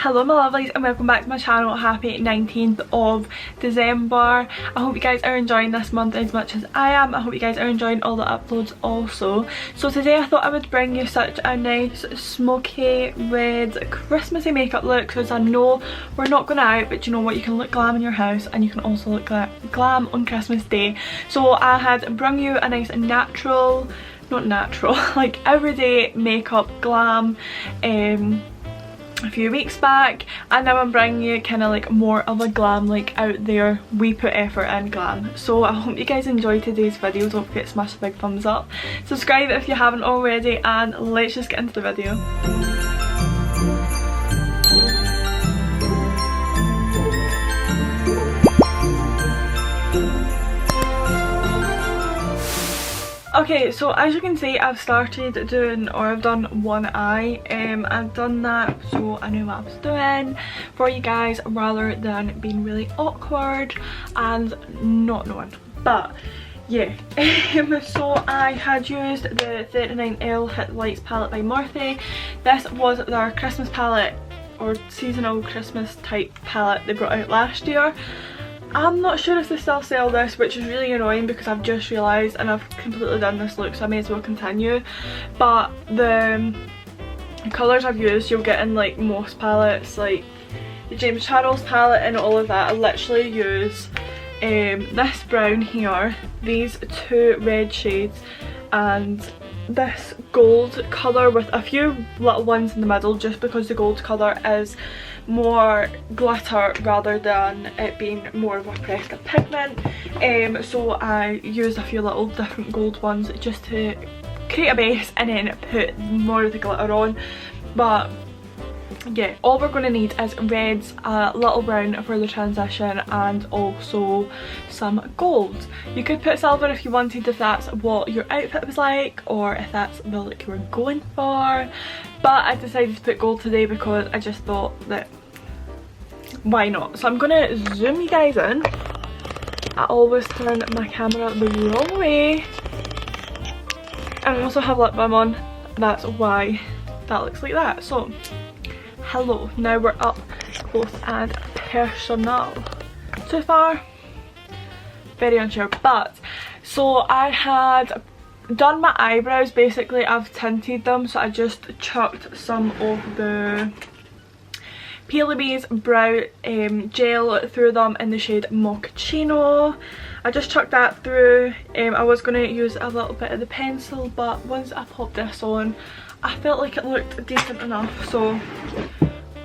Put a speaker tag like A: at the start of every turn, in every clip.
A: Hello my lovelies and welcome back to my channel. Happy 19th of December. I hope you guys are enjoying this month as much as I am. I hope you guys are enjoying all the uploads also. So today I thought I would bring you such a nice smoky red Christmassy makeup look, because I know we're not going out, but you know what, you can look glam in your house and you can also look glam on Christmas Day. So I had brung you a nice natural, not natural, like everyday makeup glam a few weeks back, and now I'm bringing you kind of like more of a glam, like out there, we put effort in glam. So I hope you guys enjoy today's video. Don't forget to smash the big thumbs up, subscribe if you haven't already, and let's just get into the video. Okay, so as you can see, I've started doing, or I've done one eye. I've done that so I knew what I was doing for you guys, rather than being really awkward and not knowing. But yeah, so I had used the 39L Hit Lights palette by Morphe. This was their Christmas palette, or seasonal Christmas type palette they brought out last year. I'm not sure if they still sell this, which is really annoying because I've just realised and I've completely done this look, so I may as well continue. But the colours I've used, you'll get in like most palettes, like the James Charles palette and all of that. I literally use this brown here, these two red shades, and this gold colour with a few little ones in the middle, just because the gold colour is more glitter rather than it being more of a pressed pigment. So I used a few little different gold ones just to create a base and then put more of the glitter on. But yeah, all we're going to need is reds, a little brown for the transition, and also some gold. You could put silver if you wanted, if that's what your outfit was like, or if that's the look you were going for. But I decided to put gold today because I just thought that why not. So I'm going to zoom you guys in. I always turn my camera the wrong way. And I also have lip balm on. That's why that looks like that. So hello, now we're up close and personal. So far, very unsure. But so I had done my eyebrows. Basically I've tinted them, so I just chucked some of the P.Louise brow gel through them in the shade Mochaccino. I just chucked that through. I was going to use a little bit of the pencil, but once I popped this on I felt like it looked decent enough, so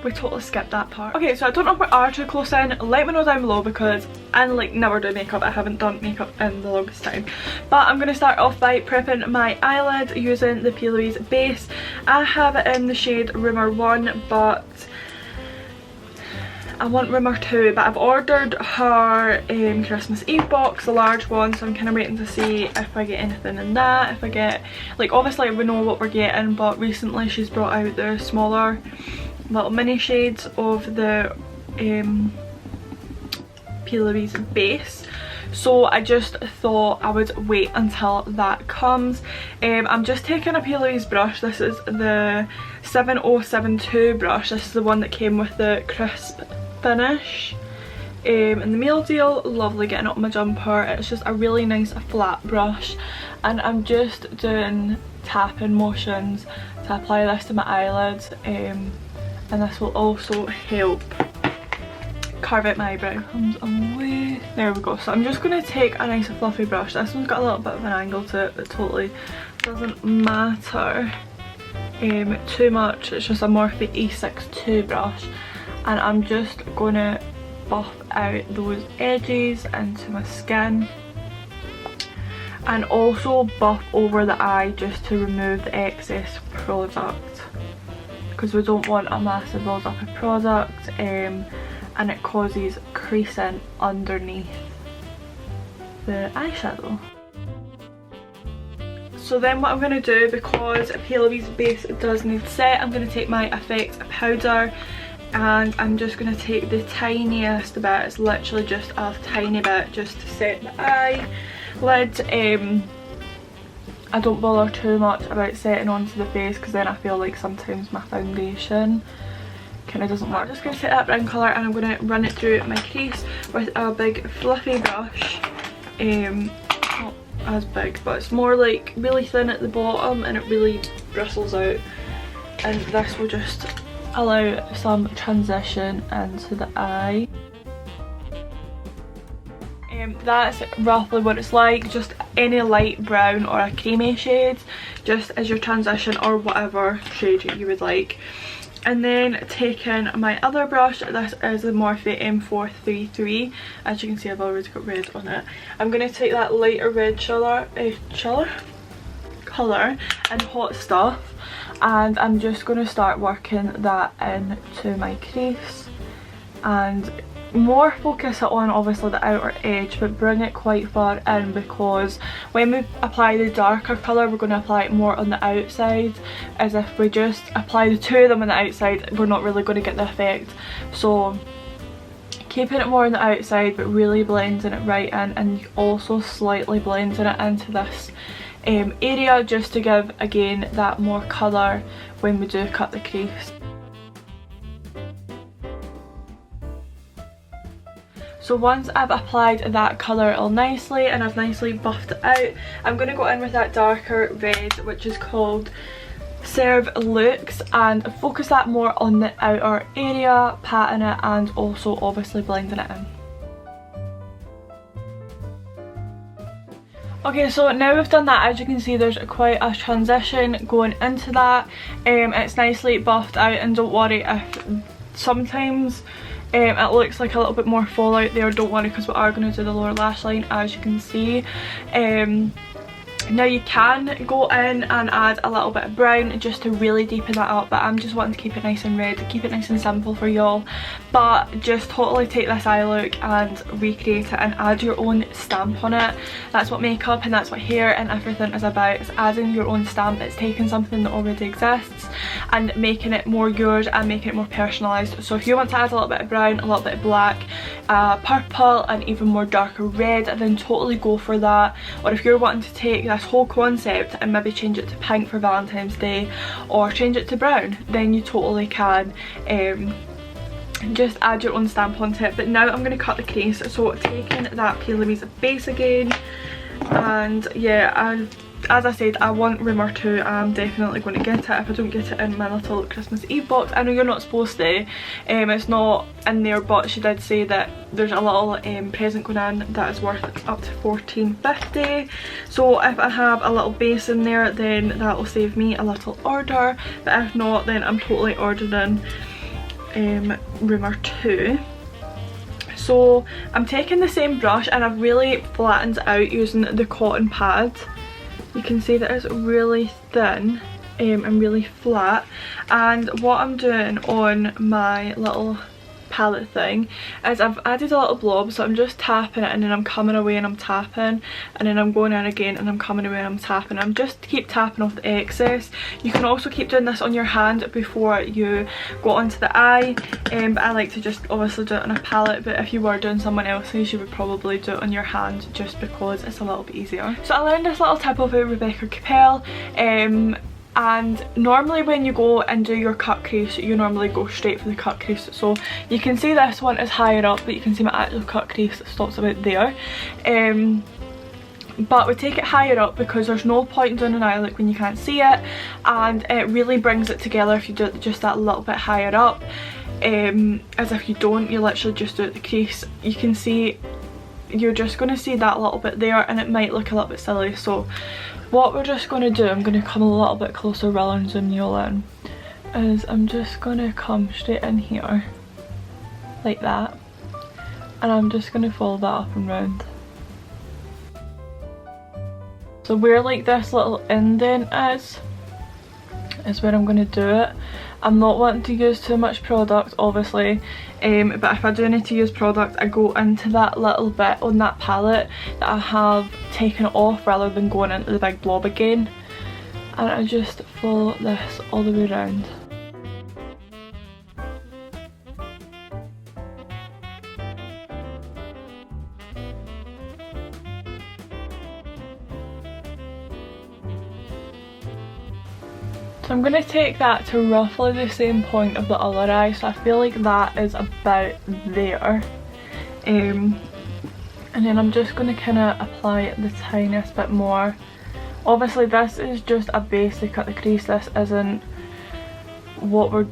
A: we totally skipped that part. Okay, so I don't know if we are too close in. Let me know down below, because I like never do makeup. I haven't done makeup in the longest time. But I'm going to start off by prepping my eyelid using the P.Louise base. I have it in the shade Rumor 1, but I want Rumor 2, but I've ordered her Christmas Eve box, the large one, so I'm kind of waiting to see if I get anything in that. If I get, like, obviously we know what we're getting, but recently she's brought out the smaller little mini shades of the P.Louise base. So I just thought I would wait until that comes. I'm just taking a P.Louise brush. This is the 7072 brush. This is the one that came with the crisp finish in the meal deal. Lovely getting it on my jumper. It's just a really nice flat brush, and I'm just doing tapping motions to apply this to my eyelids, and this will also help carve out my eyebrow. Comes away. There we go. So I'm just going to take a nice fluffy brush. This one's got a little bit of an angle to it, but totally doesn't matter too much. It's just a Morphe E62 brush, and I'm just going to buff out those edges into my skin, and also buff over the eye just to remove the excess product, because we don't want a massive build-up of product, and it causes creasing underneath the eyeshadow. So then what I'm going to do, because P.Louise base does need set, I'm going to take my effects powder, and I'm just going to take the tiniest bit. It's literally just a tiny bit, just to set the eyelid. I don't bother too much about setting onto the face, because then I feel like sometimes my foundation kind of doesn't work. I'm just going to take that brown colour and I'm going to run it through my crease with a big fluffy brush. Not as big, but it's more like really thin at the bottom and it really bristles out, and this will just allow some transition into the eye. That's roughly what it's like, just any light brown or a creamy shade just as your transition, or whatever shade you would like. And then taking my other brush, this is the Morphe M433. As you can see, I've already got red on it. I'm going to take that lighter red colour and Hot Stuff, and I'm just going to start working that into my crease and more focus it on obviously the outer edge, but bring it quite far in, because when we apply the darker colour we're going to apply it more on the outside, as if we just apply the two of them on the outside we're not really going to get the effect. So keeping it more on the outside but really blending it right in, and also slightly blending it into this area just to give again that more colour when we do cut the crease. So once I've applied that colour all nicely and I've nicely buffed it out, I'm going to go in with that darker red, which is called Serve Looks, and focus that more on the outer area, patting it and also obviously blending it in. Okay, so now we've done that, as you can see there's quite a transition going into that. It's nicely buffed out, and don't worry if sometimes it looks like a little bit more fallout there, don't worry, because we are going to do the lower lash line, as you can see. Now you can go in and add a little bit of brown just to really deepen that up, but I'm just wanting to keep it nice and red, keep it nice and simple for y'all. But just totally take this eye look and recreate it and add your own stamp on it. That's what makeup and that's what hair and everything is about. It's adding your own stamp. It's taking something that already exists and making it more yours and making it more personalised. So if you want to add a little bit of brown, a little bit of black, purple and even more darker red, then totally go for that. Or if you're wanting to take this whole concept and maybe change it to pink for Valentine's Day or change it to brown, then you totally can just add your own stamp onto it. But now I'm going to cut the crease, so taking that Peel base again, and yeah, as I said, I want Rumour 2. I'm definitely going to get it if I don't get it in my little Christmas Eve box. I know you're not supposed to, it's not in there, but she did say that there's a little present going in that is worth up to $14.50. So if I have a little base in there, then that will save me a little order, but if not, then I'm totally ordering Rumour 2. So I'm taking the same brush and I've really flattened it out using the cotton pad. You can see that it's really thin and really flat, and what I'm doing on my little palette thing is I've added a little blob, so I'm just tapping it and then I'm coming away and I'm tapping, and then I'm going in again and I'm coming away and I'm tapping. I'm just keep tapping off the excess. You can also keep doing this on your hand before you go onto the eye, but I like to just obviously do it on a palette, but if you were doing someone else's you would probably do it on your hand just because it's a little bit easier. So I learned this little tip of Rebecca Capel, and normally when you go and do your cut crease you normally go straight for the cut crease. So you can see this one is higher up, but you can see my actual cut crease stops about there. But we take it higher up because there's no point in doing an eye look when you can't see it, and it really brings it together if you do it just that little bit higher up. As if you don't, you literally just do it at the crease. You can see you're just going to see that little bit there and it might look a little bit silly. So what we're just going to do, I'm going to come a little bit closer rather than zoom you all in, is I'm just going to come straight in here like that, and I'm just going to follow that up and round. So where like this little indent is where I'm going to do it. I'm not wanting to use too much product obviously, but if I do need to use product I go into that little bit on that palette that I have taken off rather than going into the big blob again, and I just follow this all the way around. So I'm going to take that to roughly the same point of the other eye, so I feel like that is about there. And then I'm just going to kind of apply it the tiniest bit more. Obviously this is just a base to cut the crease, this isn't what we're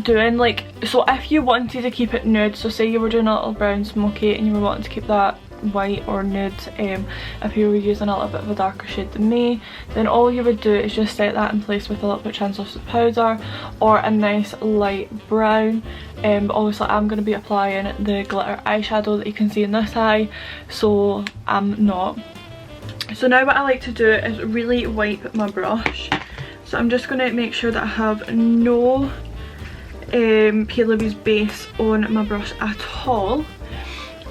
A: doing. Like, so if you wanted to keep it nude, so say you were doing a little brown smoky and you were wanting to keep that white or nude, if you were using a little bit of a darker shade than me, then all you would do is just set that in place with a little bit of translucent powder or a nice light brown. But obviously I'm going to be applying the glitter eyeshadow that you can see in this eye, so I'm not. So now what I like to do is really wipe my brush. So I'm just going to make sure that I have no P. Louise base on my brush at all.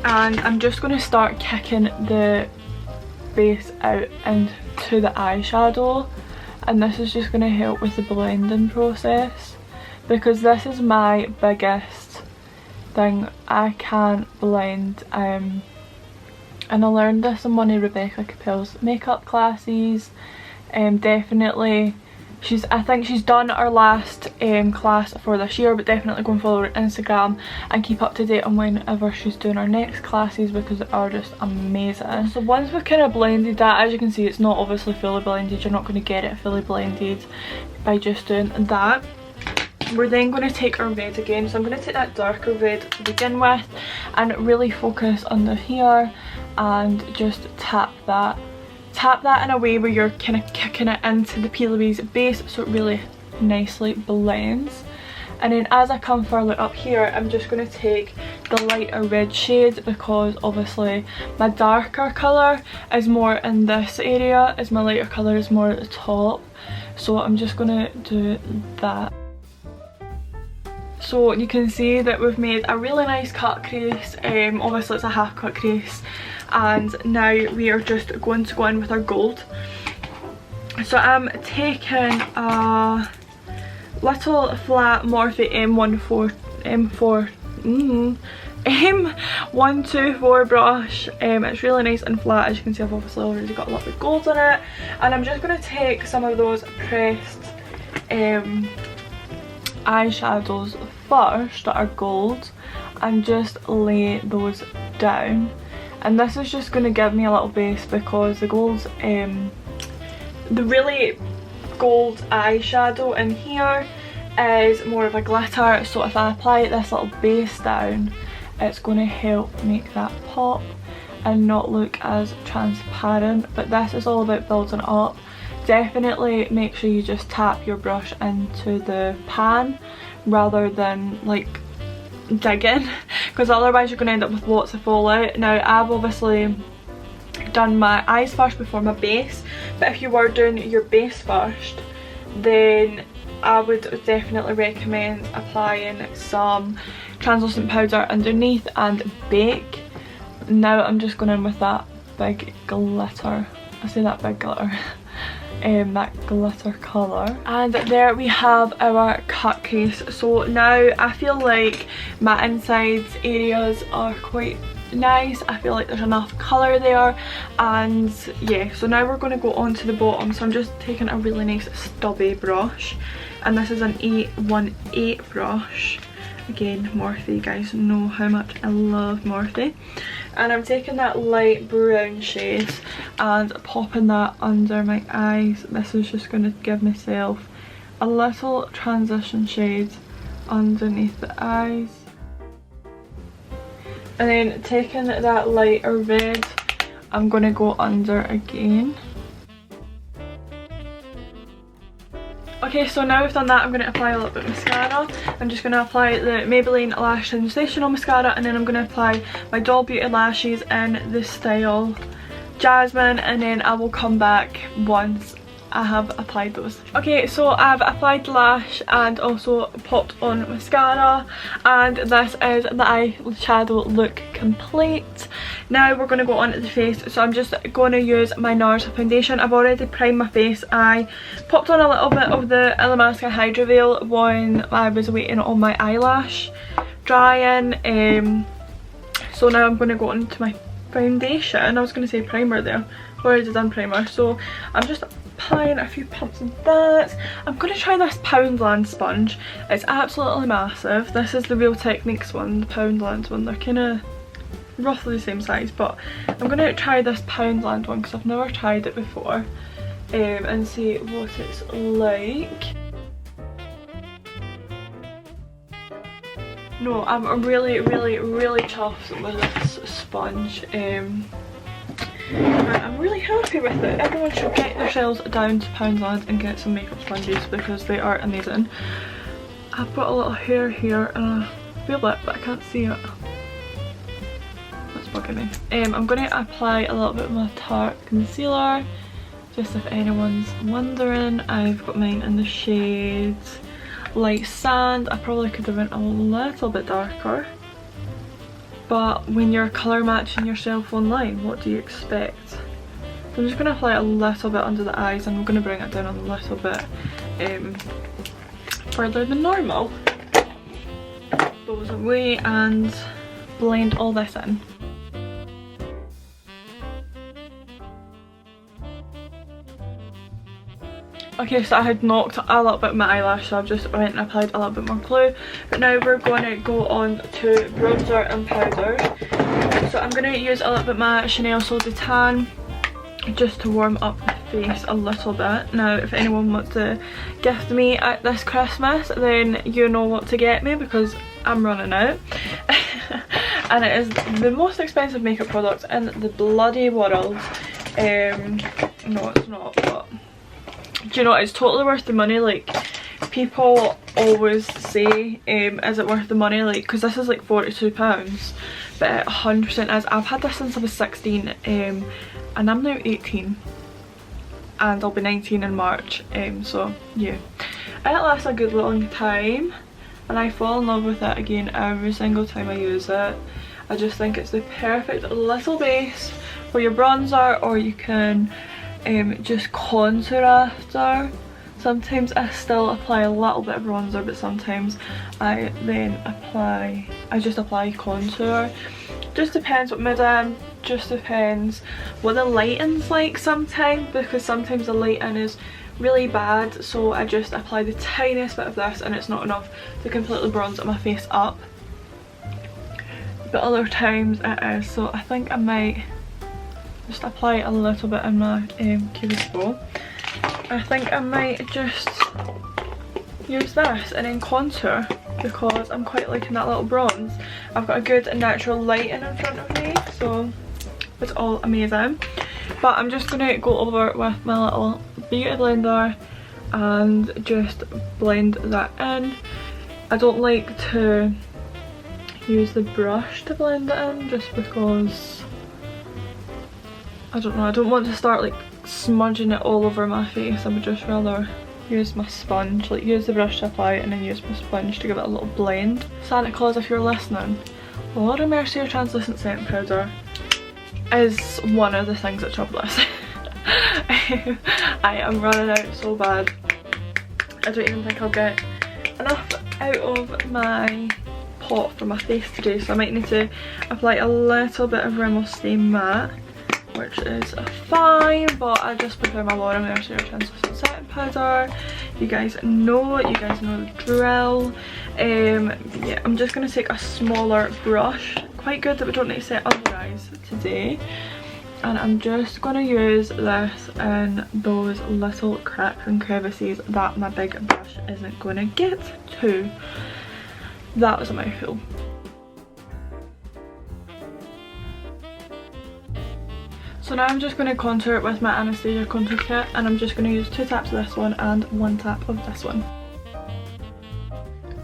A: And I'm just going to start kicking the base out into the eyeshadow, and this is just going to help with the blending process, because this is my biggest thing. I can't blend, and I learned this in one of Rebecca Capel's makeup classes. Definitely I think she's done our last class for this year, but definitely go and follow her Instagram and keep up to date on whenever she's doing our next classes, because they are just amazing. So once we've kind of blended that, as you can see it's not obviously fully blended, you're not going to get it fully blended by just doing that. We're then going to take our red again, so I'm going to take that darker red to begin with and really focus under here and just tap that in a way where you're kind of kicking it into the P. Louise base so it really nicely blends. And then as I come further up here, I'm just going to take the lighter red shade, because obviously my darker colour is more in this area as my lighter colour is more at the top. So I'm just going to do that. So you can see that we've made a really nice cut crease. Obviously it's a half cut crease, and now we are just going to go in with our gold. So I'm taking a little flat Morphe M124 brush. It's really nice and flat. As you can see, I've obviously already got a lot of gold on it, and I'm just going to take some of those pressed eyeshadows first that are gold and just lay those down. And this is just going to give me a little base, because the gold, the really gold eyeshadow in here is more of a glitter, so if I apply this little base down, it's going to help make that pop and not look as transparent. But this is all about building up. Definitely make sure you just tap your brush into the pan rather than like digging, because otherwise you're going to end up with lots of fallout. Now I've obviously done my eyes first before my base, but if you were doing your base first, then I would definitely recommend applying some translucent powder underneath and bake. Now I'm just going in with that big glitter. I say that big glitter. That glitter colour, and there we have our cut crease. So now I feel like my insides areas are quite nice. I feel like there's enough colour there, and yeah, so now we're going to go on to the bottom. So I'm just taking a really nice stubby brush, and this is an 818 brush. Again, Morphe, you guys know how much I love Morphe. And I'm taking that light brown shade and popping that under my eyes. This is just going to give myself a little transition shade underneath the eyes. And then taking that lighter red, I'm going to go under again. Okay, so now we've done that, I'm going to apply a little bit of mascara. I'm just going to apply the Maybelline Lash Sensational Mascara, and then I'm going to apply my Doll Beauty lashes in the style Jasmine, and then I will come back once I have applied those. Okay, so I've applied lash and also popped on mascara, and this is the eyeshadow look complete. Now we're going to go on to the face, so I'm just going to use my NARS foundation. I've already primed my face. I popped on a little bit of the Illamasqua Hydra Veil when I was waiting on my eyelash drying. So now I'm going to go on to my foundation. I was going to say primer there. I've already done primer, so I'm just applying a few pumps of that. I'm going to try this Poundland sponge. It's absolutely massive. This is the Real Techniques one, the Poundland one. They're kind of roughly the same size, but I'm going to try this Poundland one because I've never tried it before, and see what it's like. No, I'm really chuffed with this sponge. And I'm really happy with it. Everyone should get themselves down to Poundland and get some makeup sponges because they are amazing. I've got a little hair here and I feel it, but I can't see it. That's bugging me. I'm going to apply a little bit of my Tarte concealer, just if anyone's wondering. I've got mine in the shades Light Sand. I probably could have went a little bit darker, but when you're colour matching yourself online, what do you expect? So I'm just going to apply a little bit under the eyes, and I'm going to bring it down a little bit further than normal. Those away and blend all this in. Okay, so I had knocked a little bit of my eyelash, so I've just went and applied a little bit more glue. But now we're going to go on to bronzer and powder. So I'm going to use a little bit of my Chanel Sol de Tan just to warm up the face a little bit. Now, if anyone wants to gift me at this Christmas, then you know what to get me because I'm running out. And it is the most expensive makeup product in the bloody world. No, it's not, but do you know, it's totally worth the money. Like, people always say, is it worth the money? Like, because this is like £42, but it 100% is. I've had this since I was 16, and I'm now 18, and I'll be 19 in March, so yeah. And it lasts a good long time, and I fall in love with it again every single time I use it. I just think it's the perfect little base for your bronzer, or you can just contour after. Sometimes I still apply a little bit of bronzer, but sometimes I just apply contour. Just depends what mood I'm, just depends what the lighting's like sometimes, because sometimes the lighting is really bad, so I just apply the tiniest bit of this and it's not enough to completely bronze my face up. But other times it is, so I think I might just apply a little bit in my cuticle. I think I might just use this and then contour because I'm quite liking that little bronze. I've got a good natural lighting in front of me, so it's all amazing. But I'm just going to go over with my little beauty blender and just blend that in. I don't like to use the brush to blend it in just because I don't know, I don't want to start like smudging it all over my face. I would just rather use my sponge, like use the brush to apply it and then use my sponge to give it a little blend. Santa Claus, if you're listening, Laura Mercier translucent setting powder is one of the things at Chocolate. I am running out so bad. I don't even think I'll get enough out of my pot for my face today, so I might need to apply a little bit of Rimmel Stay Matte, which is fine, but I just prefer my Laura Mercier translucent setting powder. You guys know the drill. Yeah, I'm just going to take a smaller brush. Quite good that we don't need to set under eyes today. And I'm just going to use this in those little cracks and crevices that my big brush isn't going to get to. That was a mouthful. So now I'm just going to contour with my Anastasia contour kit, and I'm just going to use 2 taps of this one and 1 tap of this one.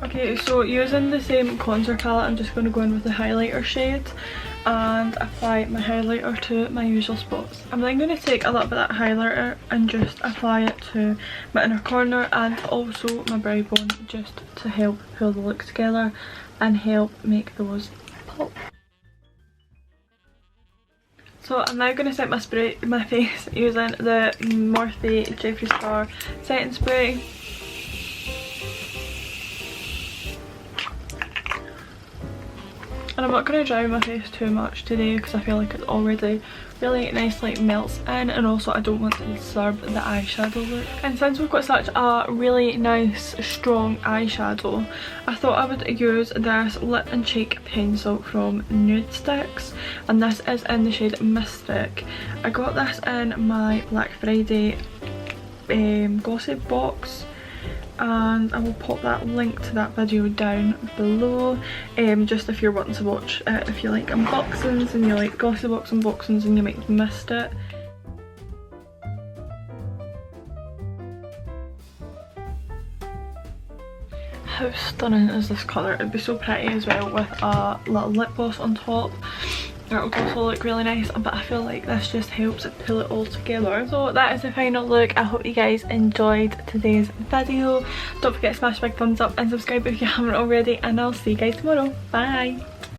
A: Okay, so using the same contour palette, I'm just going to go in with the highlighter shade and apply my highlighter to my usual spots. I'm then going to take a little bit of that highlighter and just apply it to my inner corner and also my brow bone, just to help pull the look together and help make those pop. So I'm now going to set my face using the Morphe Jeffree Star setting spray. And I'm not going to dry my face too much today because I feel like it's already really nicely melts in, and also I don't want to disturb the eyeshadow look. And since we've got such a really nice strong eyeshadow, I thought I would use this lip and cheek pencil from Nude Sticks, and this is in the shade Mystic. I got this in my Black Friday glossy box, and I will pop that link to that video down below, just if you're wanting to watch it, if you like unboxings and you like glossy box unboxings and you might have missed it. How stunning is this colour? It'd be so pretty as well with a little lip gloss on top. It would also look really nice, but I feel like this just helps pull it all together. So that is the final look. I hope you guys enjoyed today's video. Don't forget to smash a big thumbs up and subscribe if you haven't already, and I'll see you guys tomorrow. Bye!